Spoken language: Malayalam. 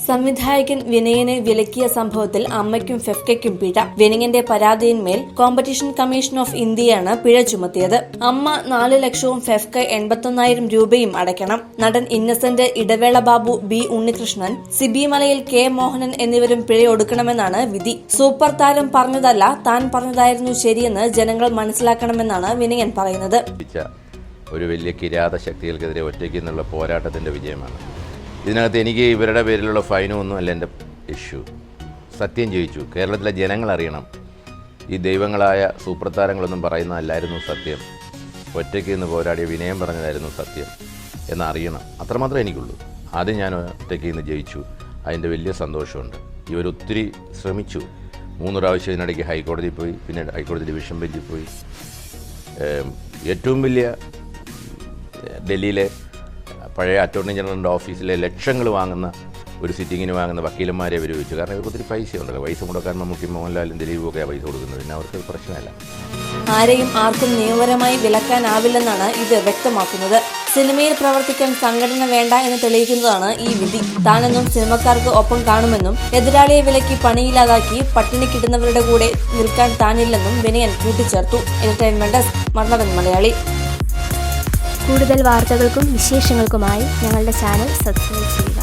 സംവിധായകൻ വിനയനെ വിലക്കിയ സംഭവത്തിൽ അമ്മയ്ക്കും ഫെഫ്കയ്ക്കും പിഴ. വിനയന്റെ പരാതിയിന്മേൽ കോമ്പറ്റീഷൻ കമ്മീഷൻ ഓഫ് ഇന്ത്യയാണ് പിഴ ചുമത്തിയത്. അമ്മ 4 ലക്ഷവും ഫെഫ്ക 81,000 രൂപയും അടയ്ക്കണം. നടൻ ഇന്നസെന്റ്, ഇടവേള ബാബു, ബി ഉണ്ണികൃഷ്ണൻ, സിബി മലയിൽ, കെ മോഹനൻ എന്നിവരും പിഴയൊടുക്കണമെന്നാണ് വിധി. സൂപ്പർ താരം പറഞ്ഞതല്ല, താൻ പറഞ്ഞതായിരുന്നു ശരിയെന്ന് ജനങ്ങൾ മനസ്സിലാക്കണമെന്നാണ് വിനയൻ പറയുന്നത്. ഒരു വലിയ കിരാത ശക്തികൾക്കെതിരെ ഒറ്റയ്ക്ക് എന്നുള്ള പോരാട്ടത്തിൻ്റെ വിജയമാണ്. ഇതിനകത്ത് എനിക്ക് ഇവരുടെ പേരിലുള്ള ഫൈനും ഒന്നും അല്ല എൻ്റെ ഇഷ്യൂ. സത്യം ജയിച്ചു. കേരളത്തിലെ ജനങ്ങൾ അറിയണം, ഈ ദൈവങ്ങളായ സൂപ്പർ താരങ്ങളൊന്നും പറയുന്നതല്ലായിരുന്നു സത്യം. ഒറ്റയ്ക്ക് നിന്ന് പോരാടിയ വിനയം പറഞ്ഞതായിരുന്നു സത്യം എന്നറിയണം. അത്രമാത്രമേ എനിക്കുള്ളൂ. ആദ്യം ഞാൻ ഒറ്റയ്ക്ക് നിന്ന് ജയിച്ചു. അതിൻ്റെ വലിയ സന്തോഷമുണ്ട്. ഇവരൊത്തിരി ശ്രമിച്ചു. 3 പ്രാവശ്യം ഇതിനിടയ്ക്ക് ഹൈക്കോടതിയിൽ പോയി, പിന്നെ ഹൈക്കോടതി ഡിവിഷൻ ബെഞ്ചിൽ പോയി. ഏറ്റവും വലിയ ഡൽഹിയിലെ പഴയ അറ്റോർണി ജനറലിൻ്റെ ഓഫീസിലെ ലക്ഷങ്ങൾ വാങ്ങുന്ന ഒരു സിറ്റിങ്ങിന് വാങ്ങുന്ന വക്കീലന്മാരെ അവർ ചോദിച്ചു. കാരണം ഇവർക്ക് ഒത്തിരി പൈസ ഉണ്ടല്ലോ. പൈസ മുടക്കാൻ നമുക്ക് മോഹൻലാലും ദിലീപും ഒക്കെ പൈസ കൊടുക്കുന്നത്. പിന്നെ അവർക്ക് പ്രശ്നമല്ല. ആരെയും ആർക്കും നിയമപരമായി വിലക്കാനാവില്ലെന്നാണ് ഇത് വ്യക്തമാക്കുന്നത്. സിനിമയിൽ പ്രവർത്തിക്കാൻ സംഘടന വേണ്ട എന്ന് തെളിയിക്കുന്നതാണ് ഈ വിധി. താനെന്നും സിനിമക്കാർക്ക് ഒപ്പം കാണുമെന്നും എതിരാളിയെ വിലക്കി പണിയില്ലാതാക്കി പട്ടിണിക്കിടുന്നവരുടെ കൂടെ നിൽക്കാൻ താനില്ലെന്നും വിനയൻ കൂട്ടിച്ചേർത്തു. Entertainment desk, Marunadan Malayali. കൂടുതൽ വാർത്തകൾക്കും വിശേഷങ്ങൾക്കുമായി ഞങ്ങളുടെ ചാനൽ സബ്സ്ക്രൈബ് ചെയ്യുക.